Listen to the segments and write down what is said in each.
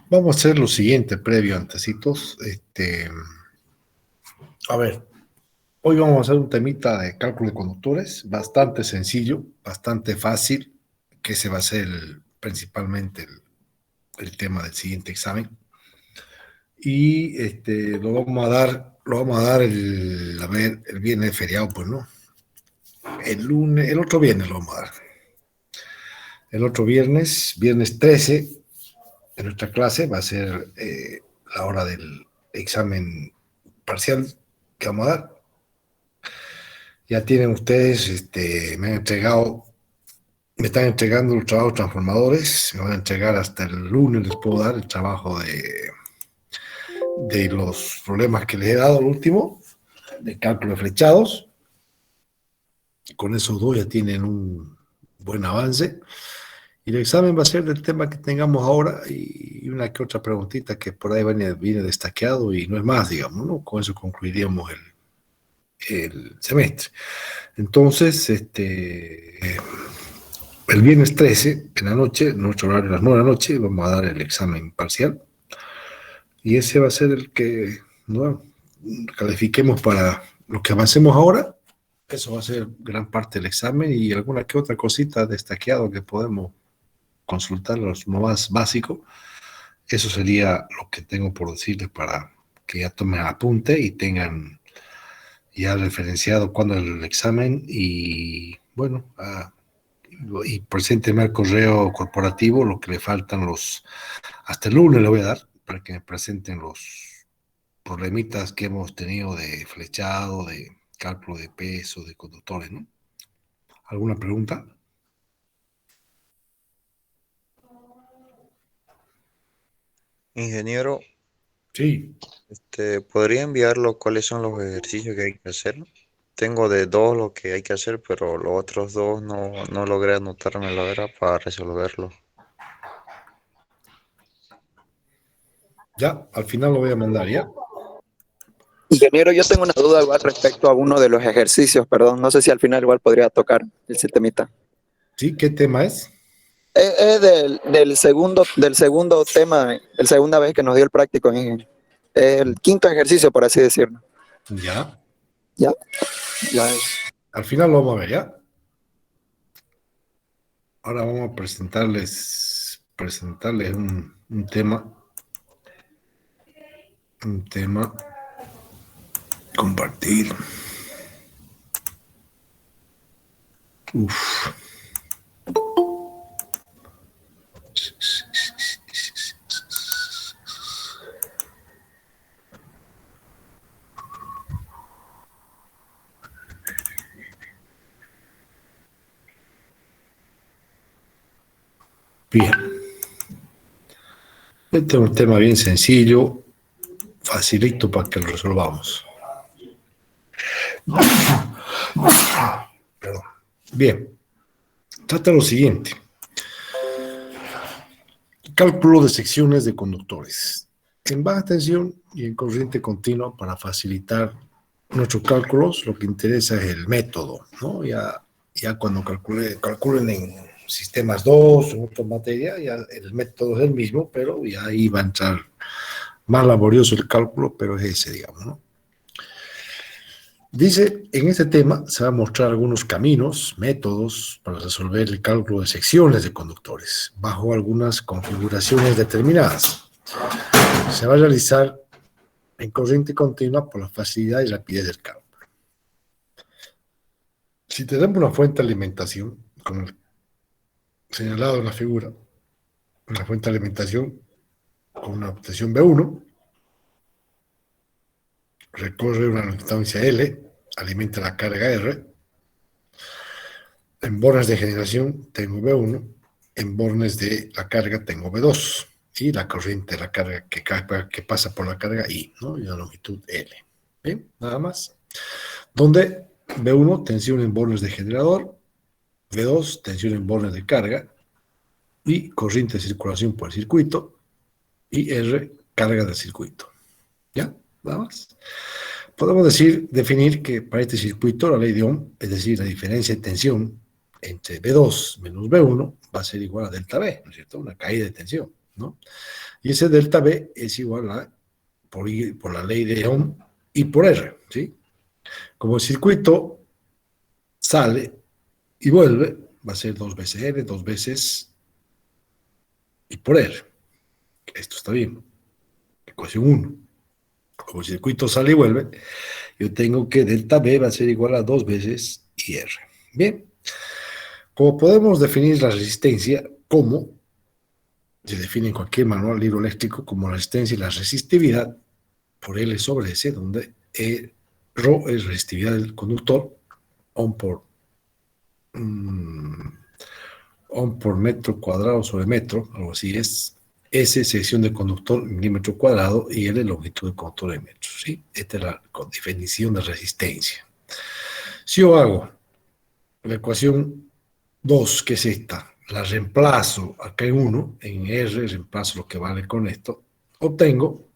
Vamos a hacer lo siguiente, previo, antecitos. A ver, hoy vamos a hacer un temita de cálculo de conductores, bastante sencillo, bastante fácil, que ese va a ser principalmente el tema del siguiente examen. Y lo vamos a dar a ver, el viernes feriado, pues no. El lunes, el otro viernes lo vamos a dar. El otro viernes, viernes 13, en nuestra clase va a ser la hora del examen parcial que vamos a dar. Ya tienen ustedes, me están entregando los trabajos transformadores, me van a entregar hasta el lunes, les puedo dar el trabajo de los problemas que les he dado, el último, de cálculo de flechados. Con esos dos ya tienen un buen avance. Y el examen va a ser del tema que tengamos ahora y una que otra preguntita que por ahí viene destaqueado y no es más, digamos, ¿no? Con eso concluiríamos el semestre. Entonces, el viernes 13, en la noche, nuestro horario a las 9 de la noche, vamos a dar el examen parcial. Y ese va a ser el que, ¿no?, califiquemos para lo que avancemos ahora. Eso va a ser gran parte del examen y alguna que otra cosita destaqueado que podemos consultar, lo más básico. Eso sería lo que tengo por decirles para que ya tomen apunte y tengan ya referenciado cuándo el examen y, bueno, y presénteme al correo corporativo lo que le faltan hasta el lunes le voy a dar para que me presenten los problemitas que hemos tenido de flechado, de cálculo de peso, de conductores, ¿no? ¿Alguna pregunta? Ingeniero, Sí. ¿podría enviarlo cuáles son los ejercicios que hay que hacer? Tengo de dos lo que hay que hacer, pero los otros dos no logré anotarme la verdad para resolverlo. Ya, al final lo voy a mandar, ¿ya? Ingeniero, yo tengo una duda igual respecto a uno de los ejercicios, perdón, no sé si al final igual podría tocar el sistemita. Sí, ¿qué tema es? Es del segundo tema, la segunda vez que nos dio el práctico, el quinto ejercicio, por así decirlo. Ya, ¿Ya? Ya. al final lo vamos a ver, ¿ya? Ahora vamos a presentarles un tema, compartir. Uf. Bien, este es un tema bien sencillo, facilito para que lo resolvamos. Perdón. Bien, trata lo siguiente. Cálculo de secciones de conductores. En baja tensión y en corriente continua, para facilitar nuestros cálculos, lo que interesa es el método, ¿no? Ya cuando calculen en sistemas 2 o otra materia, ya el método es el mismo, pero ya ahí va a entrar más laborioso el cálculo, pero es ese, digamos, ¿no? Dice, en este tema se va a mostrar algunos caminos, métodos para resolver el cálculo de secciones de conductores, bajo algunas configuraciones determinadas. Se va a realizar en corriente continua por la facilidad y rapidez del cálculo. Si tenemos una fuente de alimentación, como el señalado en la figura, una fuente de alimentación con una obtención B1, recorre una distancia L, alimenta la carga R. En bornes de generación tengo B1, en bornes de la carga tengo B2 y la corriente de la carga que pasa por la carga I, ¿no? Y la longitud L. ¿Bien? Nada más. Donde B1, tensión en bornes de generador, B2, tensión en bornes de carga y corriente de circulación por el circuito y R, carga del circuito. ¿Ya? Nada más. Podemos definir que para este circuito la ley de Ohm, es decir, la diferencia de tensión entre B2 menos B1 va a ser igual a delta B, ¿no es cierto? Una caída de tensión. ¿no? Y ese delta B es igual a, por la ley de Ohm, I por R, ¿sí? Como el circuito sale y vuelve, va a ser 2 veces R, 2 veces I por R. Esto está bien. Ecuación 1. Como el circuito sale y vuelve, yo tengo que delta B va a ser igual a 2 veces IR. Bien. Como podemos definir la resistencia como, se define en cualquier manual hidroeléctrico como la resistencia y la resistividad por L sobre S, donde ρ es resistividad del conductor, ohm por metro cuadrado sobre metro, algo así es. S, sección de conductor en milímetro cuadrado, y L, longitud de conductor en metros, ¿sí? Esta es la definición de resistencia. Si yo hago la ecuación 2, que es esta, la reemplazo acá en 1, en R, reemplazo lo que vale con esto, obtengo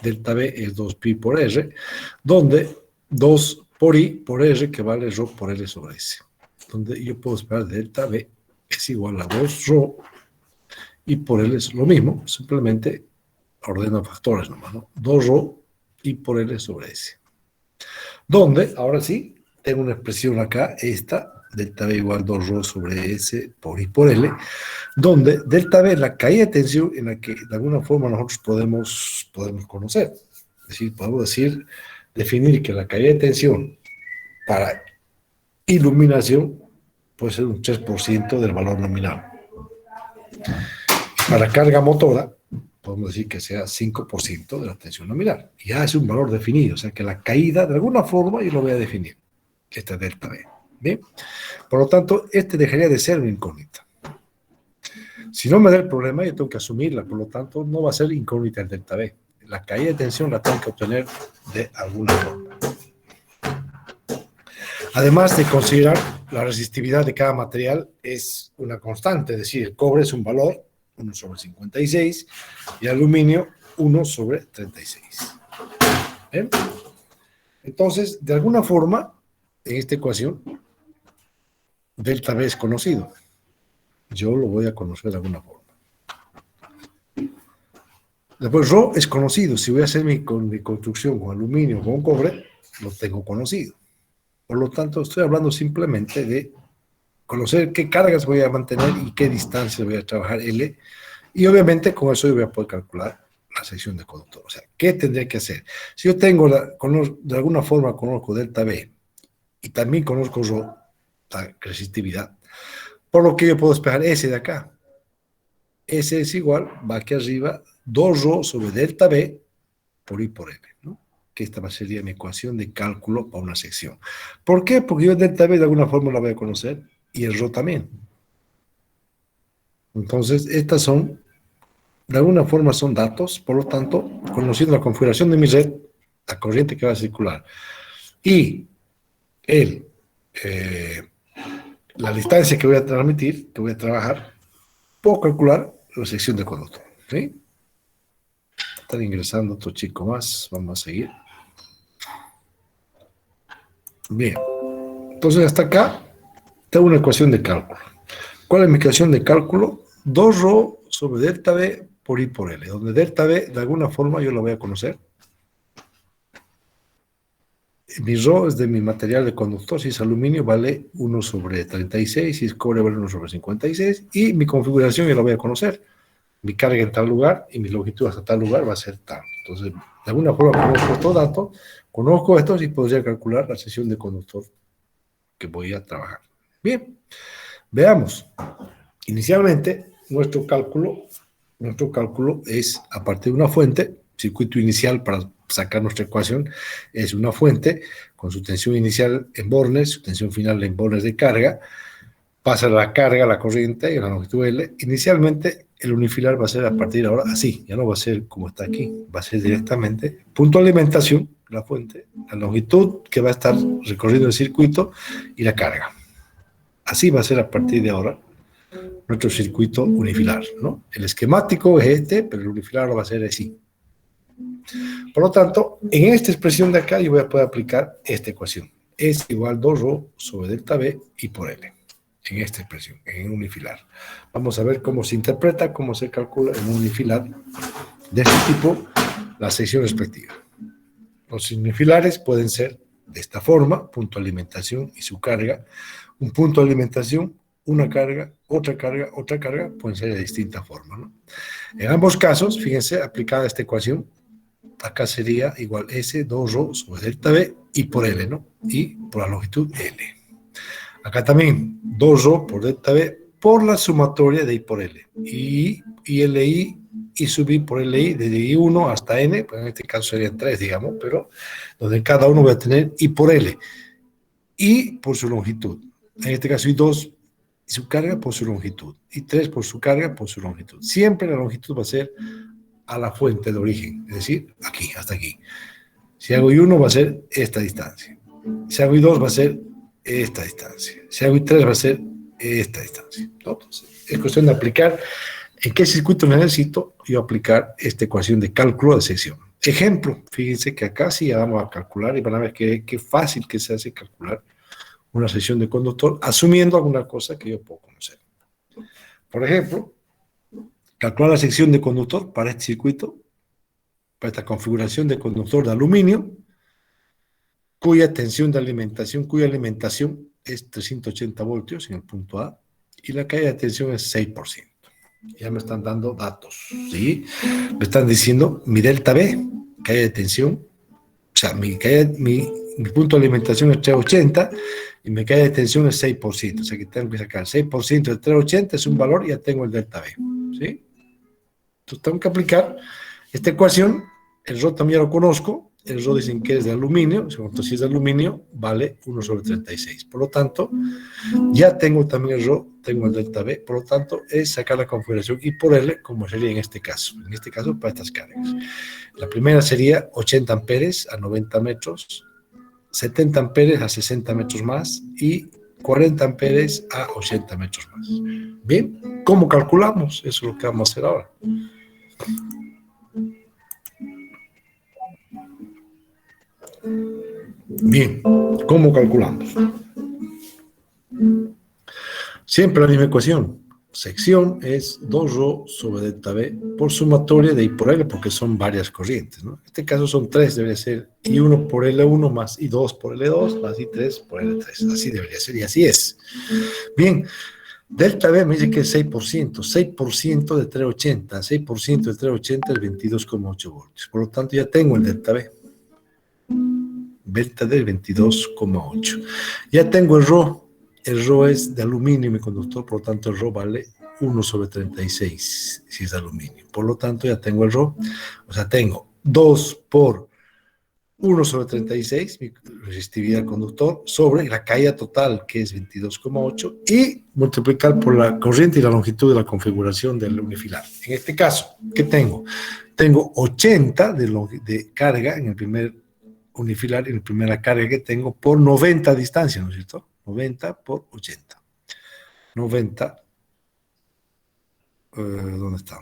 delta B es 2pi por R, donde 2 por I por R, que vale ρ por L sobre S. Donde yo puedo esperar delta B es igual a 2 ρ, y por L es lo mismo, simplemente ordeno factores nomás, ¿no? 2 ρ y por L sobre S. Donde, ahora sí, tengo una expresión acá, esta, delta B igual 2 ρ sobre S por I por L, donde delta B es la caída de tensión en la que de alguna forma nosotros podemos conocer. Es decir, podemos definir que la caída de tensión para iluminación puede ser un 3% del valor nominal. Para carga motora, podemos decir que sea 5% de la tensión nominal. Ya es un valor definido, o sea que la caída, de alguna forma, yo lo voy a definir. Esta es delta B. ¿Bien? Por lo tanto, este dejaría de ser una incógnita. Si no me da el problema, yo tengo que asumirla, por lo tanto, no va a ser incógnita el delta B. La caída de tensión la tengo que obtener de alguna forma. Además de considerar la resistividad de cada material es una constante, es decir, el cobre es un valor, 1 sobre 56, y el aluminio, 1 sobre 36. ¿Bien? Entonces, de alguna forma, en esta ecuación, delta B es conocido. Yo lo voy a conocer de alguna forma. Después, ρ es conocido. Si voy a hacer mi construcción con aluminio o con cobre, lo tengo conocido. Por lo tanto, estoy hablando simplemente de conocer qué cargas voy a mantener y qué distancia voy a trabajar L. Y obviamente con eso yo voy a poder calcular la sección de conductor. O sea, ¿qué tendría que hacer? Si yo tengo, de alguna forma conozco delta B y también conozco ρ, la resistividad, por lo que yo puedo despejar S de acá. S es igual, va aquí arriba, 2 ρ sobre delta B por I por L, ¿no? Que esta sería mi ecuación de cálculo para una sección. ¿Por qué? Porque yo delta B de alguna forma la voy a conocer y el ρ también. Entonces, estas son, de alguna forma son datos, por lo tanto, conociendo la configuración de mi red, la corriente que va a circular y la distancia que voy a transmitir, que voy a trabajar, puedo calcular la sección de conductor, ¿sí? Están ingresando otro chico más, vamos a seguir. Bien, entonces hasta acá tengo una ecuación de cálculo. ¿Cuál es mi ecuación de cálculo? 2 ρ sobre delta B por I por L, donde delta B de alguna forma yo la voy a conocer. Mi ρ es de mi material de conductor, si es aluminio vale 1 sobre 36, si es cobre vale 1 sobre 56, y mi configuración yo la voy a conocer. Mi carga en tal lugar y mi longitud hasta tal lugar va a ser tal. Entonces, de alguna forma conozco estos datos, conozco estos y podría calcular la sección de conductor que voy a trabajar. Bien, veamos. Inicialmente, nuestro cálculo es a partir de una fuente, circuito inicial para sacar nuestra ecuación, es una fuente con su tensión inicial en bornes, su tensión final en bornes de carga, pasa la carga, la corriente y la longitud L. Inicialmente, el unifilar va a ser a partir de ahora así, ya no va a ser como está aquí, va a ser directamente punto de alimentación, la fuente, la longitud que va a estar recorriendo el circuito y la carga. Así va a ser a partir de ahora nuestro circuito unifilar, ¿no? El esquemático es este, pero el unifilar va a ser así. Por lo tanto, en esta expresión de acá yo voy a poder aplicar esta ecuación. Es igual a 2 ρ sobre delta B y por L. en esta expresión, en unifilar. Vamos a ver cómo se interpreta, cómo se calcula en un unifilar de este tipo la sección respectiva. Los unifilares pueden ser de esta forma: punto de alimentación y su carga, un punto de alimentación, una carga, otra carga, pueden ser de distinta forma, ¿no? En ambos casos, fíjense, aplicada esta ecuación, acá sería igual S, 2ρ sobre delta B y por L, ¿no? Y por la longitud L. Acá también 2ρ por delta B por la sumatoria de I por L. Y LI y sub I por LI desde I1 hasta N, pues en este caso serían 3, digamos, pero donde cada uno va a tener I por L y por su longitud. En este caso I2 y su carga por su longitud, y 3 por su carga por su longitud. Siempre la longitud va a ser a la fuente de origen, es decir, aquí, hasta aquí. Si hago I1 va a ser esta distancia. Si hago I2 va a ser esta distancia. Si hago I3 va a ser esta distancia. Entonces, es cuestión de aplicar en qué circuito necesito yo aplicar esta ecuación de cálculo de sección. Ejemplo, fíjense que acá sí ya vamos a calcular y van a ver qué fácil que se hace calcular una sección de conductor, asumiendo alguna cosa que yo puedo conocer. Por ejemplo, calcular la sección de conductor para este circuito, para esta configuración de conductor de aluminio, cuya alimentación es 380 voltios en el punto A, y la caída de tensión es 6%. Ya me están dando datos, ¿sí? Me están diciendo mi delta B, caída de tensión, o sea, mi punto de alimentación es 380 y mi caída de tensión es 6%, o sea que tengo que sacar 6% de 380, es un valor y ya tengo el delta B, ¿sí? Entonces tengo que aplicar esta ecuación. El ρ también lo conozco, el ρ dicen que es de aluminio, entonces si es de aluminio vale 1 sobre 36, por lo tanto ya tengo también el ρ, tengo el delta B, por lo tanto es sacar la configuración I por L, como sería en este caso para estas cargas. La primera sería 80 amperes a 90 metros, 70 amperes a 60 metros más y 40 amperes a 80 metros más. Bien, ¿cómo calculamos? Eso es lo que vamos a hacer ahora. Bien, ¿cómo calculamos? Siempre la misma ecuación. Sección es 2ρ sobre delta B por sumatoria de I por L, porque son varias corrientes, ¿no? En este caso son 3, debería ser I1 por L1 más I2 por L2 más I3 por L3. Así debería ser y así es. Bien, delta B me dice que es 6%. 6% de 380. 6% de 380 es 22,8 voltios. Por lo tanto, ya tengo el delta B. Delta D 22,8. Ya tengo el ρ. El ρ es de aluminio mi conductor, por lo tanto el ρ vale 1 sobre 36 si es de aluminio. Por lo tanto ya tengo el ρ, o sea, tengo 2 por 1 sobre 36, mi resistividad al conductor, sobre la caída total, que es 22,8, y multiplicar por la corriente y la longitud de la configuración del unifilar. En este caso, ¿qué tengo? Tengo 80 de carga en el primer unifilar, en la primera carga que tengo, por 90 distancia, ¿no es cierto? 90 por 80. 90, ¿dónde está?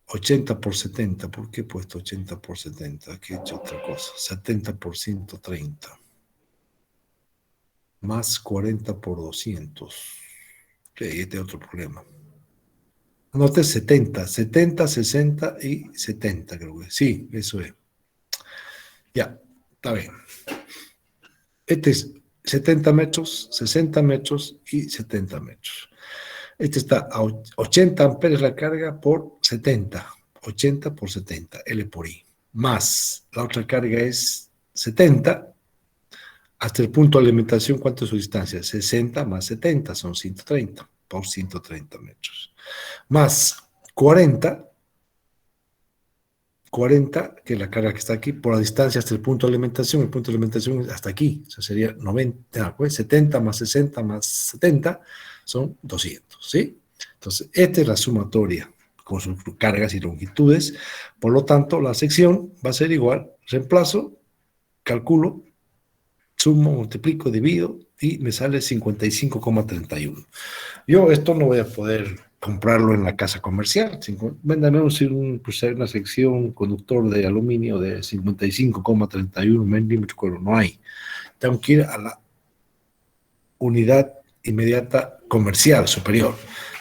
80 por 70, ¿por qué he puesto 80 por 70? Aquí he hecho otra cosa. 70 por 130. Más 40 por 200. Sí, este es otro problema. No, este es 70, 60 y 70, creo que. Sí, eso es. Ya, está bien. Este es 70 metros, 60 metros y 70 metros. Este está a 80 amperes la carga por 70. 80 por 70, L por I. Más la otra carga es 70. Hasta el punto de alimentación, ¿cuánto es su distancia? 60 más 70 son 130 por 130 metros. Más 40, que es la carga que está aquí, por la distancia hasta el punto de alimentación. El punto de alimentación es hasta aquí, o sea, sería 90, pues 70 más 60 más 70 son 200, ¿sí? Entonces, esta es la sumatoria con sus cargas y longitudes. Por lo tanto, la sección va a ser igual, reemplazo, calculo, sumo, multiplico, divido y me sale 55,31. Yo esto no voy a poder comprarlo en la casa comercial. Véndame una sección conductor de aluminio de 55,31 milímetros, pero no hay. Tengo que ir a la unidad inmediata comercial superior.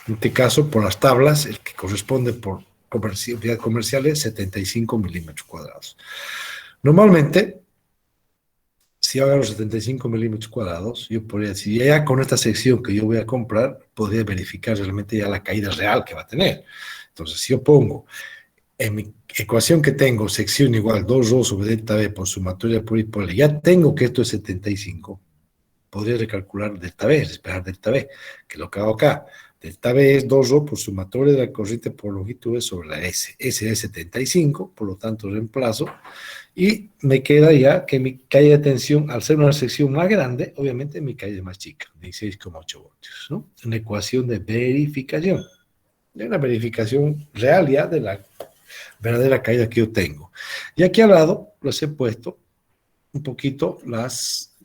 En este caso, por las tablas, el que corresponde por unidad comercial es 75 milímetros cuadrados. Normalmente, si yo agarro 75 milímetros cuadrados, yo podría decir, ya con esta sección que yo voy a comprar, podría verificar realmente ya la caída real que va a tener. Entonces, si yo pongo en mi ecuación que tengo, sección igual 2ρ sobre delta B por sumatoria por I por L, ya tengo que esto es 75. Podría recalcular delta B, despejar delta B, que es lo que hago acá. Delta B es 2ρ por sumatoria de la corriente por longitud sobre la S. S es 75, por lo tanto reemplazo. Y me queda ya que mi caída de tensión, al ser una sección más grande, obviamente mi caída es más chica, 16,8 voltios, ¿no? Una ecuación de verificación. De una verificación real ya de la verdadera caída que yo tengo. Y aquí al lado les he puesto un poquito las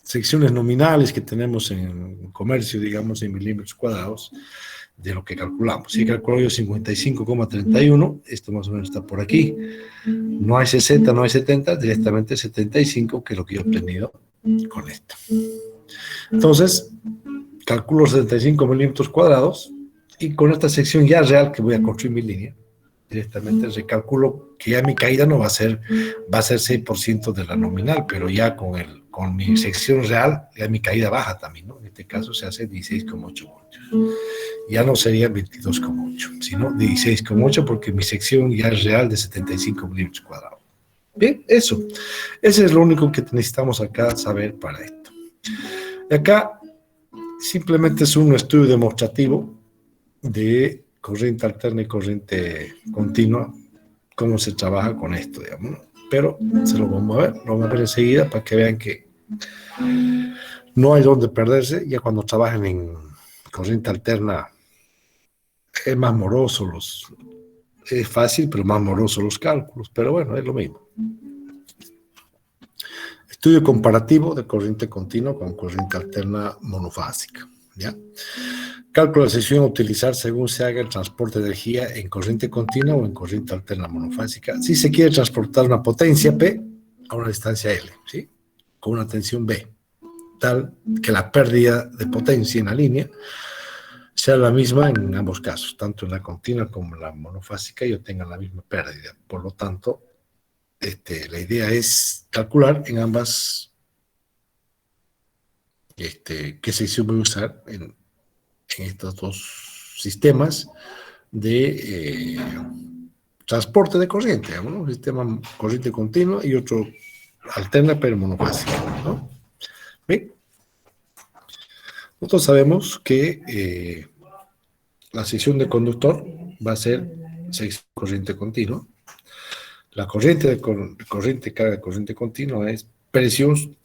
secciones nominales que tenemos en comercio, digamos, en milímetros cuadrados, de lo que calculamos. Si calculo yo 55,31, esto más o menos está por aquí. No hay 60, no hay 70, directamente 75, que es lo que yo he obtenido con esto. Entonces, calculo 75 milímetros cuadrados y con esta sección ya real que voy a construir mi línea, directamente recalculo que ya mi caída no va a ser 6% de la nominal, pero ya con mi sección real, ya mi caída baja también, ¿no? En este caso se hace 16,8 voltios. Ya no sería 22,8, sino 16,8 porque mi sección ya es real de 75 milímetros cuadrados. Bien, eso. Ese es lo único que necesitamos acá saber para esto. Y acá simplemente es un estudio demostrativo de corriente alterna y corriente continua, cómo se trabaja con esto, digamos, ¿no? Pero se lo vamos a ver enseguida para que vean que no hay donde perderse. Ya cuando trabajan en corriente alterna es más moroso es fácil, pero más moroso los cálculos, pero bueno, es lo mismo. Estudio comparativo de corriente continua con corriente alterna monofásica, ¿ya? Cálculo de sección a utilizar según se haga el transporte de energía en corriente continua o en corriente alterna monofásica. Si se quiere transportar una potencia P a una distancia L, ¿sí? Con una tensión B, tal que la pérdida de potencia en la línea sea la misma en ambos casos, tanto en la continua como en la monofásica, yo tenga la misma pérdida. Por lo tanto, la idea es calcular en ambas qué sección voy a usar en estos dos sistemas de transporte de corriente, digamos, ¿no? Un sistema corriente continua y otro alterna pero monofásica, ¿no? ¿Bien? Nosotros sabemos que la sección de conductor va a ser sección corriente continua. La corriente carga de corriente continua es presión,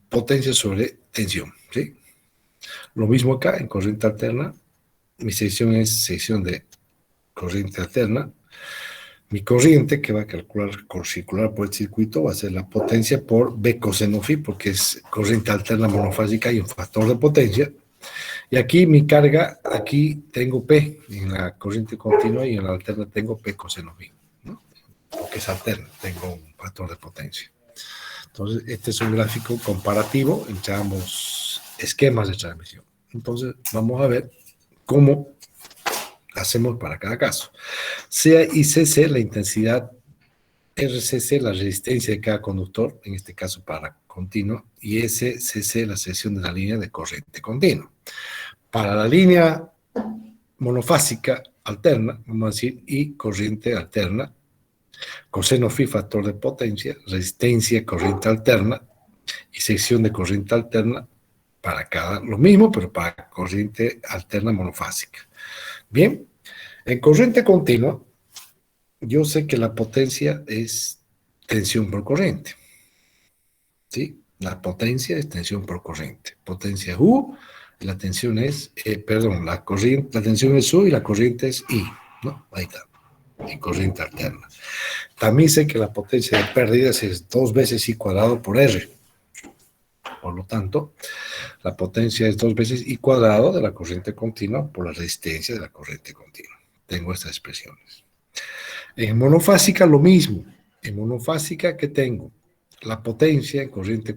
potencia sobre tensión, ¿sí? Lo mismo acá en corriente alterna. Mi sección es sección de corriente alterna. Mi corriente que va a calcular circular por el circuito va a ser la potencia por B coseno phi, porque es corriente alterna monofásica y un factor de potencia. Y aquí mi carga, aquí tengo P en la corriente continua y en la alterna tengo P coseno phi, ¿no? Porque es alterna, tengo un factor de potencia. Entonces, este es un gráfico comparativo entre ambos esquemas de transmisión. Entonces, vamos a ver cómo hacemos para cada caso. Sea ICC la intensidad, RCC la resistencia de cada conductor, en este caso para continua, y SCC la sección de la línea de corriente continua. Para la línea monofásica alterna, vamos a decir, y corriente alterna, coseno phi factor de potencia, resistencia, corriente alterna, y sección de corriente alterna para cada, lo mismo, pero para corriente alterna monofásica. Bien, en corriente continua, yo sé que la potencia es tensión por corriente, ¿sí? La potencia es tensión por corriente. Potencia U, la tensión es, la tensión es U y la corriente es I, ¿no? Ahí está, en corriente alterna. También sé que la potencia de pérdidas es 2 veces I cuadrado por R. Por lo tanto, la potencia es 2 veces I cuadrado de la corriente continua por la resistencia de la corriente continua. Tengo estas expresiones. En monofásica lo mismo. En monofásica, ¿qué tengo? La potencia en corriente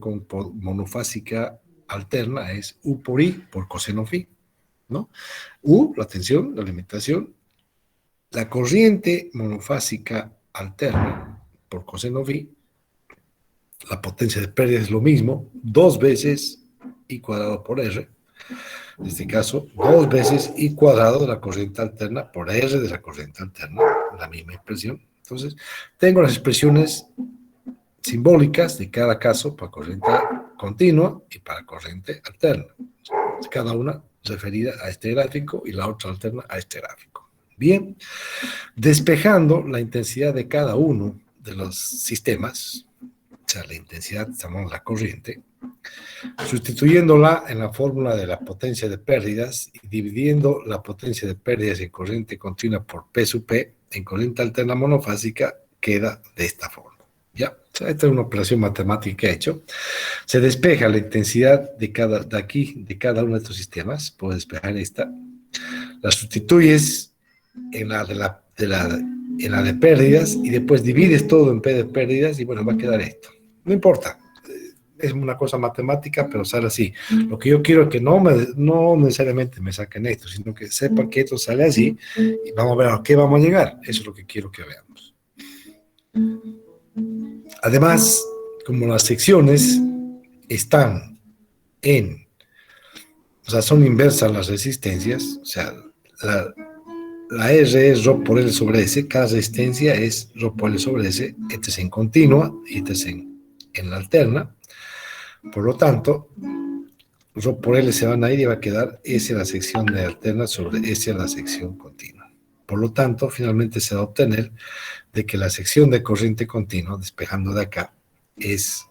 monofásica alterna es U por I por coseno phi, ¿no? U, la tensión, la alimentación, la corriente monofásica alterna por coseno phi, la potencia de pérdida es lo mismo, 2 veces I cuadrado por R, en este caso, 2 veces I cuadrado de la corriente alterna por R de la corriente alterna, la misma expresión. Entonces, tengo las expresiones simbólicas de cada caso para corriente continua y para corriente alterna. Cada una referida a este gráfico y la otra alterna a este gráfico. Bien, despejando la intensidad de cada uno de los sistemas, o sea, la intensidad, llamamos la corriente, sustituyéndola en la fórmula de la potencia de pérdidas y dividiendo la potencia de pérdidas en corriente continua por P sub P en corriente alterna monofásica, queda de esta forma. ¿Ya? O sea, esta es una operación matemática que he hecho. Se despeja la intensidad de cada uno de estos sistemas. Puedo despejar esta. La sustituyes en la de pérdidas y después divides todo en P de pérdidas y bueno, va a quedar esto. No importa. Es una cosa matemática, pero sale así. Lo que yo quiero es que no necesariamente me saquen esto, sino que sepan que esto sale así y vamos a ver a qué vamos a llegar. Eso es lo que quiero que veamos. Además, como las secciones están o sea, son inversas las resistencias, o sea, la R es ρ por L sobre S, cada resistencia es ρ por L sobre S, este es en continua y este es en la alterna. Por lo tanto, ρ por L se van a ir y va a quedar S a la sección de alterna sobre S a la sección continua. Por lo tanto, finalmente se va a obtener de que la sección de corriente continua, despejando de acá, es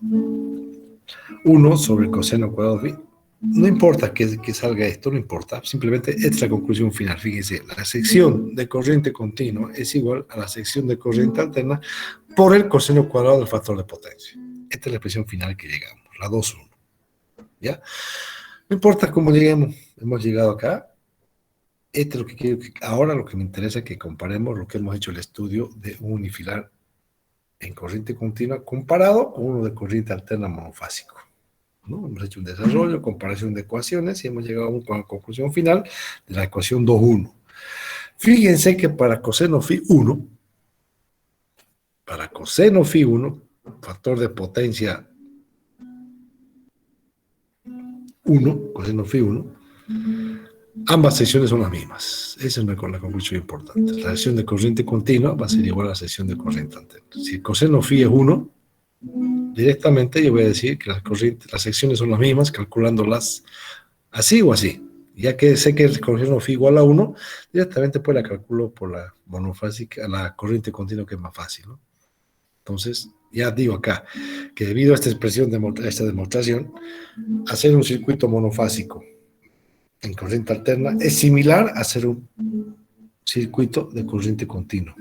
1 sobre el coseno cuadrado phi. No importa que salga esto, no importa, simplemente esta es la conclusión final. Fíjense, la sección de corriente continua es igual a la sección de corriente alterna por el coseno cuadrado del factor de potencia. Esta es la expresión final que llegamos, la 2,1. ¿Ya? No importa cómo lleguemos, hemos llegado acá. Este es lo que quiero, ahora lo que me interesa es que comparemos lo que hemos hecho el estudio de un unifilar en corriente continua comparado con uno de corriente alterna monofásico, ¿no? Hemos hecho un desarrollo, comparación de ecuaciones y hemos llegado a una conclusión final de la ecuación 2,1. Fíjense que para coseno phi 1, factor de potencia 1, coseno phi 1, ambas secciones son las mismas. Esa es la conclusión importante. La sección de corriente continua va a ser igual a la sección de corriente alterna. Si el coseno phi es 1, directamente yo voy a decir que las secciones son las mismas, calculándolas así o así. Ya que sé que el coseno phi igual a 1, directamente pues la calculo por la monofásica, la corriente continua, que es más fácil, ¿no? Entonces, ya digo acá que debido a esta expresión, a esta demostración, hacer un circuito monofásico en corriente alterna es similar a hacer un circuito de corriente continua.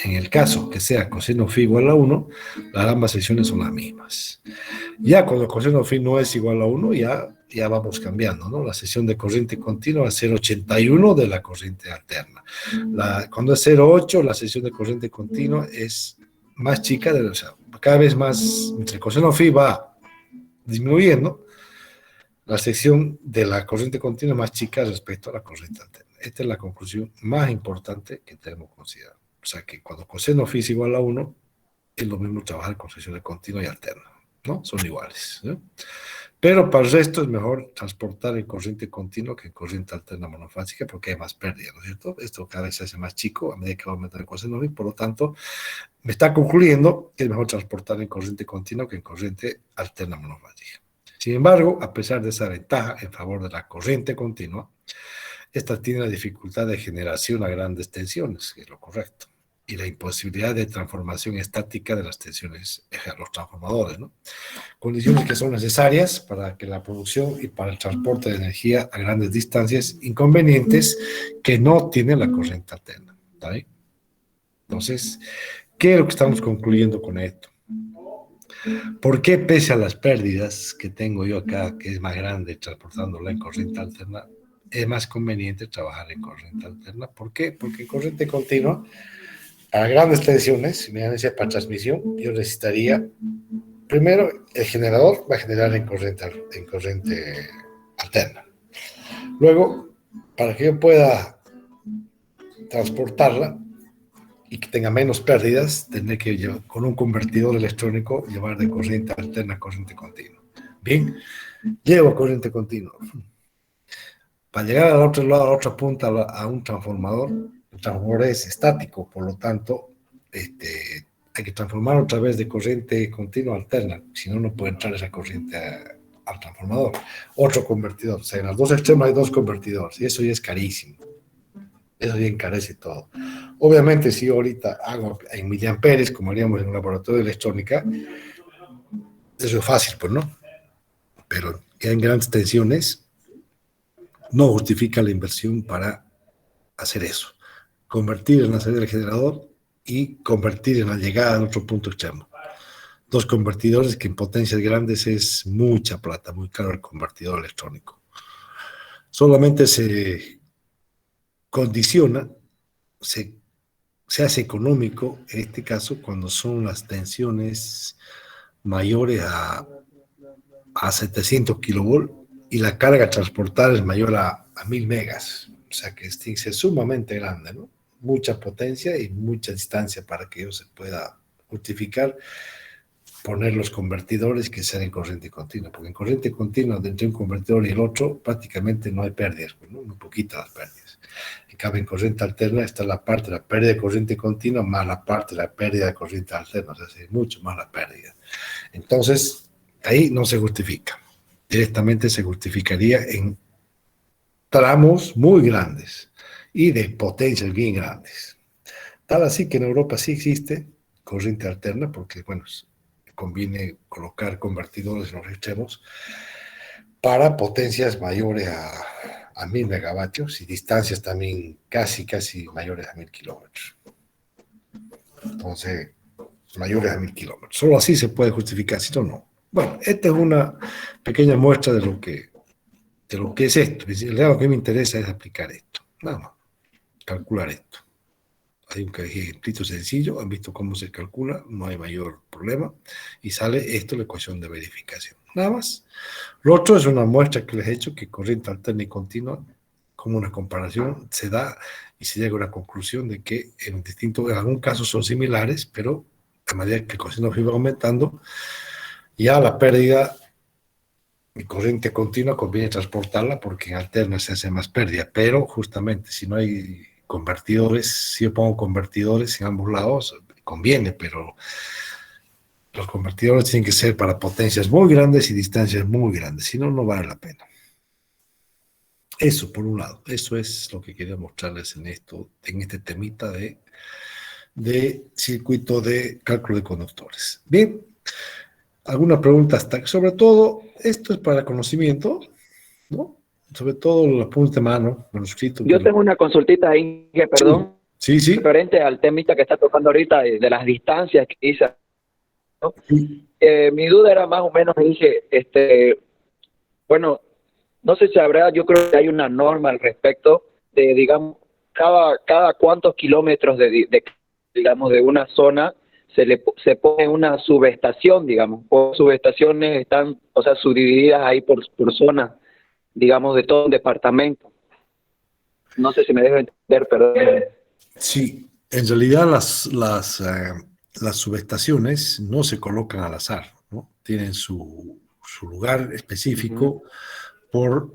En el caso que sea coseno phi igual a 1, las ambas secciones son las mismas. Ya cuando coseno phi no es igual a 1, ya vamos cambiando, ¿no? La sección de corriente continua va a ser 81 de la corriente alterna. Cuando es 0,8, la sección de corriente continua es más chica, o sea, cada vez más, entre coseno phi va disminuyendo, la sección de la corriente continua es más chica respecto a la corriente alterna. Esta es la conclusión más importante que tenemos que considerar. O sea que cuando coseno phi es igual a 1, es lo mismo trabajar con secciones continua y alterna, ¿no? Son iguales, ¿no? Pero para el resto es mejor transportar en corriente continua que en corriente alterna monofásica porque hay más pérdida, ¿no es cierto? Esto cada vez se hace más chico a medida que va aumentando el coseno phi, por lo tanto, me está concluyendo que es mejor transportar en corriente continua que en corriente alterna monofásica. Sin embargo, a pesar de esa ventaja en favor de la corriente continua, esta tiene la dificultad de generación a grandes tensiones, que es lo correcto, y la imposibilidad de transformación estática de las tensiones, los transformadores, ¿no? Condiciones que son necesarias para que la producción y para el transporte de energía a grandes distancias, inconvenientes que no tiene la corriente alterna. ¿Está bien? Entonces, ¿qué es lo que estamos concluyendo con esto? ¿Por qué, pese a las pérdidas que tengo yo acá, que es más grande transportándola en corriente alterna, es más conveniente trabajar en corriente alterna? ¿Por qué? Porque en corriente continua, a grandes tensiones, si me decía para transmisión, yo necesitaría primero, el generador va a generar en corriente alterna. Luego, para que yo pueda transportarla y que tenga menos pérdidas, tendré que llevar, con un convertidor electrónico, llevar de corriente alterna a corriente continua. Bien, llevo corriente continua. Para llegar al otro lado, a la otra punta, a un transformador, el transformador es estático, por lo tanto, hay que transformar otra vez de corriente continua a alterna, si no, no puede entrar esa corriente al transformador. Otro convertidor, o sea, en los dos extremos hay dos convertidores, y eso ya es carísimo. Eso ya encarece todo. Obviamente, si yo ahorita hago en miliamperes, como haríamos en un laboratorio de electrónica, eso es fácil, pues no. Pero ya en grandes tensiones, no justifica la inversión para hacer eso. Convertir en la salida del generador y convertir en la llegada al otro punto extremo. Dos convertidores que en potencias grandes es mucha plata, muy caro el convertidor electrónico. Solamente se condiciona, se hace económico en este caso cuando son las tensiones mayores a 700 kilovolts y la carga transportada es mayor a 1000 megas. O sea que es sumamente grande, ¿no? Mucha potencia y mucha distancia para que ello se pueda justificar poner los convertidores que sean en corriente continua, porque en corriente continua entre un convertidor y el otro prácticamente no hay pérdidas, ¿no? Muy poquitas las pérdidas. En cambio, en corriente alterna está la parte de la pérdida de corriente continua más la parte de la pérdida de corriente alterna, o sea, es mucho más la pérdida. Entonces, ahí no se justifica. Directamente se justificaría en tramos muy grandes y de potencias bien grandes. Tal así que en Europa sí existe corriente alterna, porque, bueno, conviene colocar convertidores en los extremos para potencias mayores a 1000 megavatios y distancias también casi mayores a 1000 kilómetros. Entonces, mayores a 1000 kilómetros. Solo así se puede justificar, si no, no. Bueno, esta es una pequeña muestra de lo que es esto. Lo que me interesa es aplicar esto. Nada más. Calcular esto. Hay un ejemplito sencillo, han visto cómo se calcula, no hay mayor problema, y sale esto la ecuación de verificación. Nada más. Lo otro es una muestra que les he hecho que corriente alterna y continua, como una comparación, se da y se llega a una conclusión de que en algún caso son similares, pero a medida que el coseno va aumentando, ya la pérdida de corriente continua conviene transportarla porque en alterna se hace más pérdida, pero justamente si no hay convertidores, si yo pongo convertidores en ambos lados, conviene, pero los convertidores tienen que ser para potencias muy grandes y distancias muy grandes, si no, no vale la pena. Eso por un lado, eso es lo que quería mostrarles en este temita de circuito de cálculo de conductores. Bien, ¿alguna pregunta hasta? Sobre todo, esto es para conocimiento, ¿no? Sobre todo los apuntes de mano, manuscritos. Yo tengo una consultita ahí, perdón. Sí. Referente al temita que está tocando ahorita de las distancias que hice, ¿no? Sí. Mi duda era más o menos, dije, bueno, no sé si habrá, yo creo que hay una norma al respecto de, digamos, cada cuántos kilómetros digamos, de una zona se pone una subestación, digamos, o subestaciones están, o sea, subdivididas ahí por zonas, digamos, de todo un departamento. No sé si me dejo entender, pero... Sí, en realidad las subestaciones no se colocan al azar, ¿no? Tienen su lugar específico por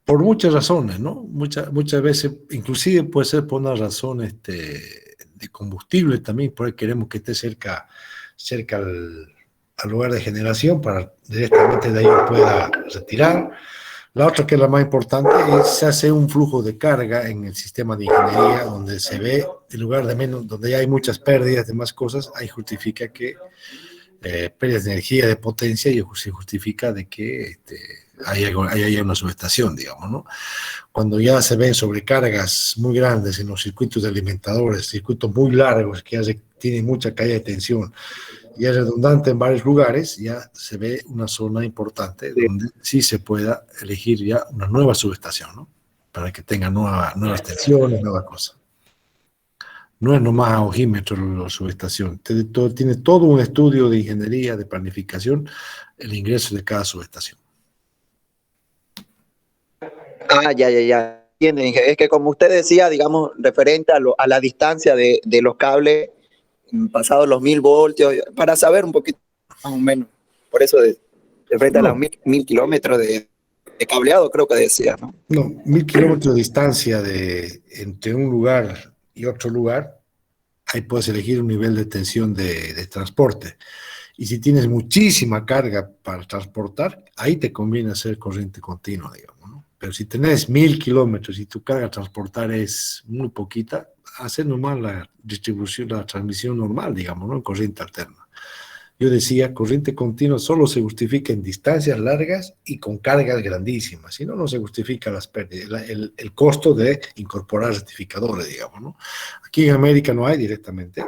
muchas razones, ¿no? Muchas veces, inclusive puede ser por una razón de combustible también, por ahí queremos que esté cerca al lugar de generación para directamente de ahí pueda retirar. La otra, que es la más importante, es se hace un flujo de carga en el sistema de ingeniería donde se ve, en lugar de menos, donde ya hay muchas pérdidas de más cosas, ahí justifica que pérdidas de energía, de potencia, y se justifica de que haya una subestación, digamos, ¿no? Cuando ya se ven sobrecargas muy grandes en los circuitos de alimentadores, circuitos muy largos que tienen mucha caída de tensión, y es redundante en varios lugares, ya se ve una zona importante donde sí se pueda elegir ya una nueva subestación, ¿no? Para que tenga nuevas tensiones, nuevas cosas. No es nomás a ojímetro la subestación. Tiene todo un estudio de ingeniería, de planificación, el ingreso de cada subestación. Ah, ya. Entienden, es que como usted decía, digamos, referente a la distancia de los cables pasados los 1000 voltios, para saber un poquito más o menos. Por eso de frente a los No, 1000 kilómetros de cableado, creo que decía, ¿no? no, 1000 kilómetros de distancia entre un lugar y otro lugar, ahí puedes elegir un nivel de tensión de transporte. Y si tienes muchísima carga para transportar, ahí te conviene hacer corriente continua, digamos, ¿no? Pero si tenés 1000 kilómetros y tu carga a transportar es muy poquita, hacer nomás la distribución, la transmisión normal, digamos, ¿no? En corriente alterna. Yo decía, corriente continua solo se justifica en distancias largas y con cargas grandísimas, si no, no se justifica las pérdidas, el costo de incorporar rectificadores, digamos, ¿no? Aquí en América no hay directamente.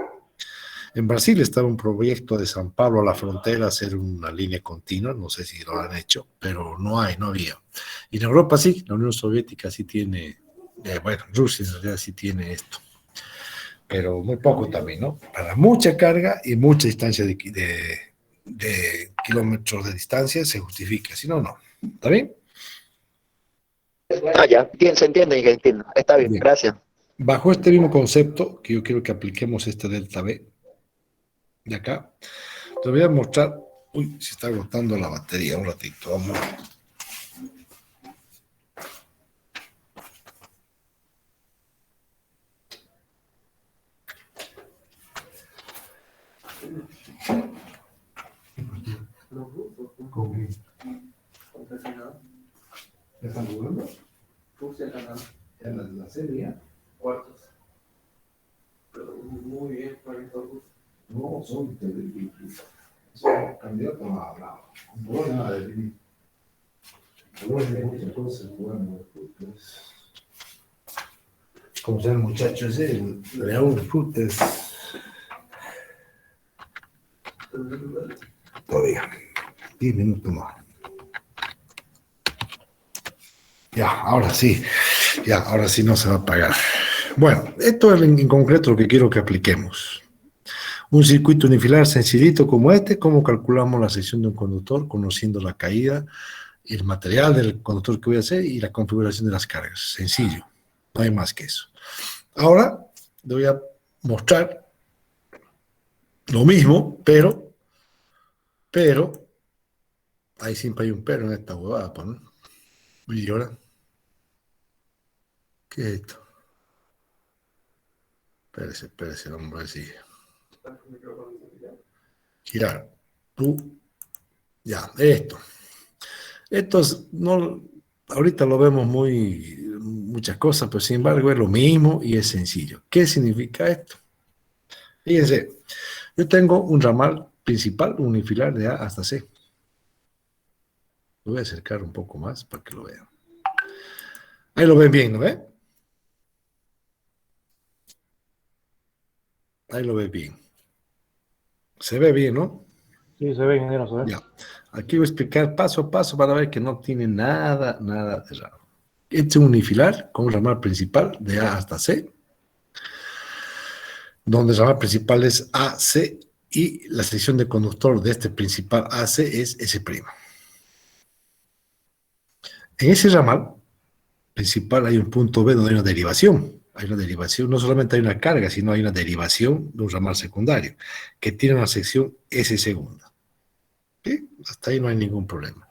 En Brasil estaba un proyecto de San Pablo a la frontera hacer una línea continua, no sé si lo han hecho, pero no había. Y en Europa sí, la Unión Soviética sí tiene, bueno, Rusia en realidad sí tiene esto, pero muy poco también, ¿no? Para mucha carga y mucha distancia de kilómetros de distancia se justifica, si no, no. ¿Está bien? Ah, ya, se entiende, que entiendo. Está bien, Bien. gracias. Bajo este mismo concepto, que yo quiero que apliquemos este delta B de acá, te voy a mostrar. Uy, se está agotando la batería, un ratito, vamos. ¿Ya están jugando? ¿Ya la serie? Cuartos. Pero muy bien, 40 euros. No, son son candidatos a la Bologna a definir. Bologna es muchas cosas, bueno, pues, como sea el muchacho ese, el León Frutes. Todavía, 10 minutos más. Ya, ahora sí no se va a pagar. Bueno, esto es en concreto lo que quiero que apliquemos. Un circuito unifilar sencillito como este, ¿cómo calculamos la sección de un conductor conociendo la caída, el material del conductor que voy a hacer y la configuración de las cargas? Sencillo, no hay más que eso. Ahora le voy a mostrar lo mismo, pero, ahí siempre hay un pero en esta huevada, pues, ¿no? Y ahora, ¿qué es esto? Espérese, vamos a ver si... Girar, tú, ya, esto. No, ahorita lo vemos muchas cosas, pero sin embargo es lo mismo y es sencillo. ¿Qué significa esto? Fíjense, yo tengo un ramal principal unifilar de A hasta C. Lo voy a acercar un poco más para que lo vean. Ahí lo ven bien, ¿no ven? Ahí lo ven bien. Se ve bien, ¿no? Sí, se ve, ingeniero, se ve. Ya. Aquí voy a explicar paso a paso para ver que no tiene nada de raro. Este es un unifilar con un ramal principal de A hasta C, donde el ramal principal es AC y la sección de conductor de este principal AC es S'. En ese ramal principal hay un punto B donde hay una derivación. Hay una derivación, no solamente hay una carga, sino hay una derivación de un ramal secundario que tiene una sección S segunda. ¿Sí? Hasta ahí no hay ningún problema.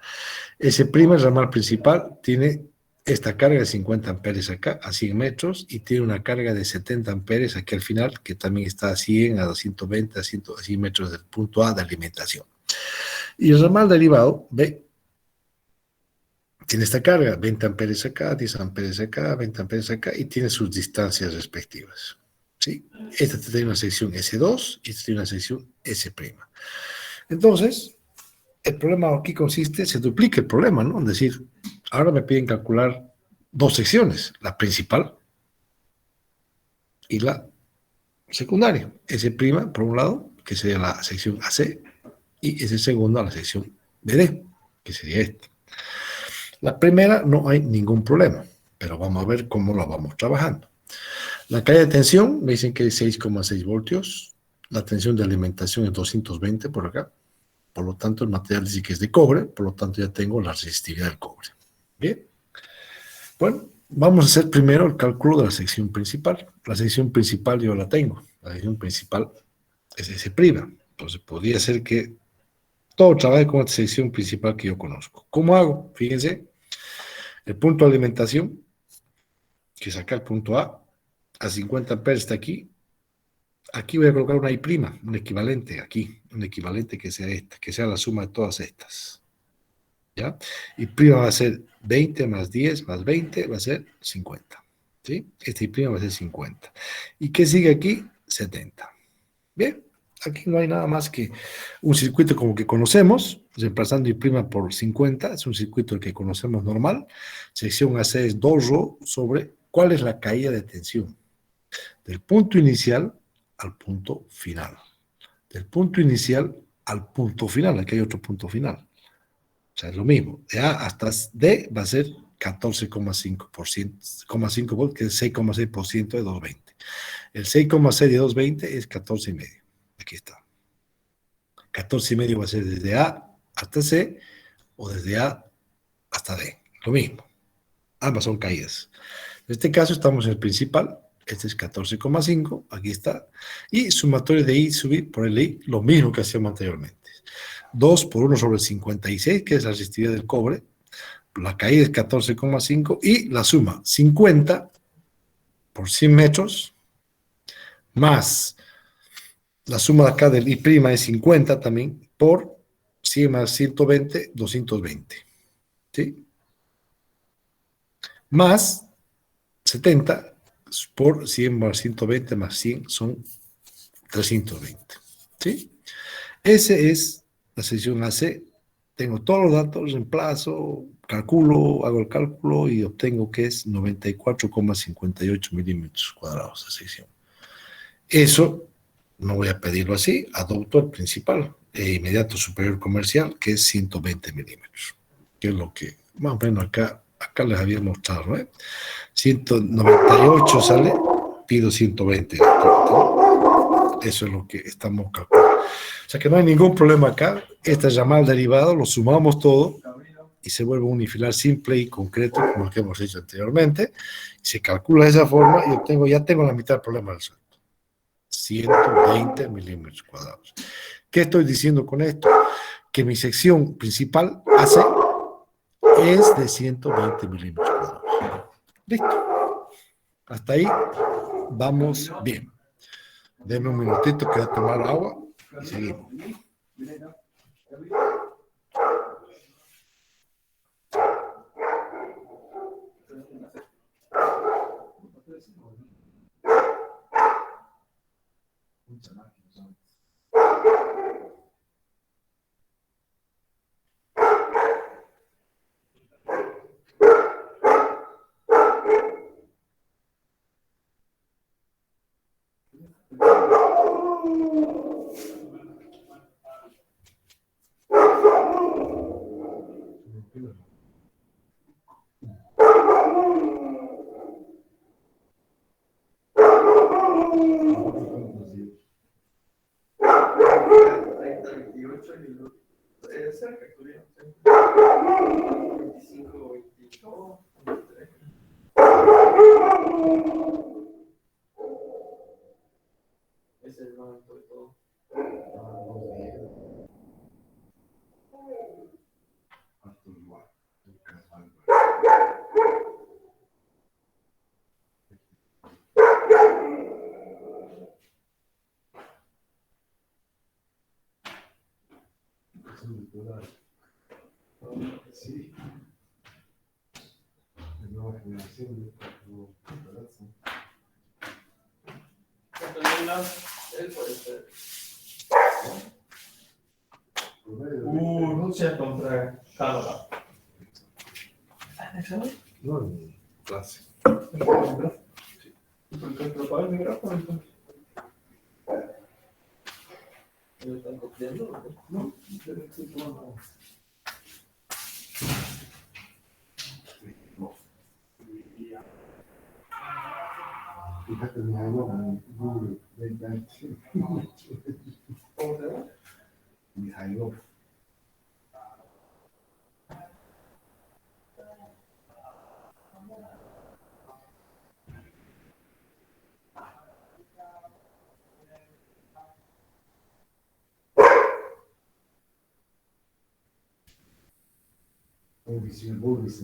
S', el ramal principal, tiene esta carga de 50 amperes acá, a 100 metros, y tiene una carga de 70 amperes aquí al final, que también está a 100, a 220, a 100 metros del punto A de alimentación. Y el ramal derivado, B, tiene esta carga, 20 amperes acá, 10 amperes acá, 20 amperes acá, y tiene sus distancias respectivas. ¿Sí? Esta tiene una sección S2 y esta tiene una sección S'. Entonces, el problema aquí consiste, se duplica el problema, ¿no? Es decir, ahora me piden calcular dos secciones, la principal y la secundaria. S' por un lado, que sería la sección AC, y S segunda, la sección BD, que sería esta. La primera no hay ningún problema, pero vamos a ver cómo la vamos trabajando. La caída de tensión, me dicen que es 6,6 voltios. La tensión de alimentación es 220 por acá. Por lo tanto, el material dice que es de cobre, por lo tanto ya tengo la resistividad del cobre. Bien. Bueno, vamos a hacer primero el cálculo de la sección principal. La sección principal yo la tengo. La sección principal es S'. Entonces podría ser que todo trabaje con esta sección principal que yo conozco. ¿Cómo hago? Fíjense, el punto de alimentación, que es acá el punto a 50 amperes está aquí. Aquí voy a colocar una I', un equivalente aquí, un equivalente que sea esta, que sea la suma de todas estas. ¿Ya? Y prima va a ser 20 más 10 más 20, va a ser 50. ¿Sí? Este y prima va a ser 50. ¿Y qué sigue aquí? 70. Bien, aquí no hay nada más que un circuito como que conocemos, reemplazando y prima por 50, es un circuito que conocemos normal. Sección AC es 2ρ sobre cuál es la caída de tensión. Del punto inicial al punto final. Del punto inicial al punto final, aquí hay otro punto final. O sea, es lo mismo. De A hasta D va a ser 14,5%, volts, que es 6,6% de 220. El 6,6 de 220 es 14,5. Aquí está. 14,5 va a ser desde A hasta C o desde A hasta D. Lo mismo. Ambas son caídas. En este caso estamos en el principal. Este es 14,5. Aquí está. Y sumatorio de I sub I por el I, lo mismo que hacíamos anteriormente. 2 por 1 sobre 56, que es la resistividad del cobre. La caída es 14,5 y la suma 50 por 100 metros más la suma de acá del I' es 50 también por 100 más 120, 220. ¿Sí? Más 70 por 100 más 120 más 100 son 320. ¿Sí? Ese es la sección AC. Tengo todos los datos, reemplazo, calculo, hago el cálculo y obtengo que es 94,58 milímetros cuadrados de sección. Eso no voy a pedirlo así, adopto el principal e inmediato superior comercial, que es 120 milímetros, que es lo que más o menos acá les había mostrado, ¿no? 198 sale, pido 120. Eso es lo que estamos calculando. O sea que no hay ningún problema acá. Esta llamada al derivado, lo sumamos todo y se vuelve un unifilar simple y concreto, como el que hemos hecho anteriormente. Se calcula de esa forma y obtengo, ya tengo la mitad del problema resuelto. 120 milímetros cuadrados. ¿Qué estoy diciendo con esto? Que mi sección principal AC es de 120 milímetros cuadrados. Listo. Hasta ahí vamos bien. Denme un minutito que voy a tomar agua y seguimos. Sí. De nueva generación. Rusia contra Canadá. No, en clase. ¿Contra el micrófono entonces? ¿Me están copiando? No, no. Fíjate, mi algo en Google, ¿Cómo se llama? Mijailov. Boris, Boris,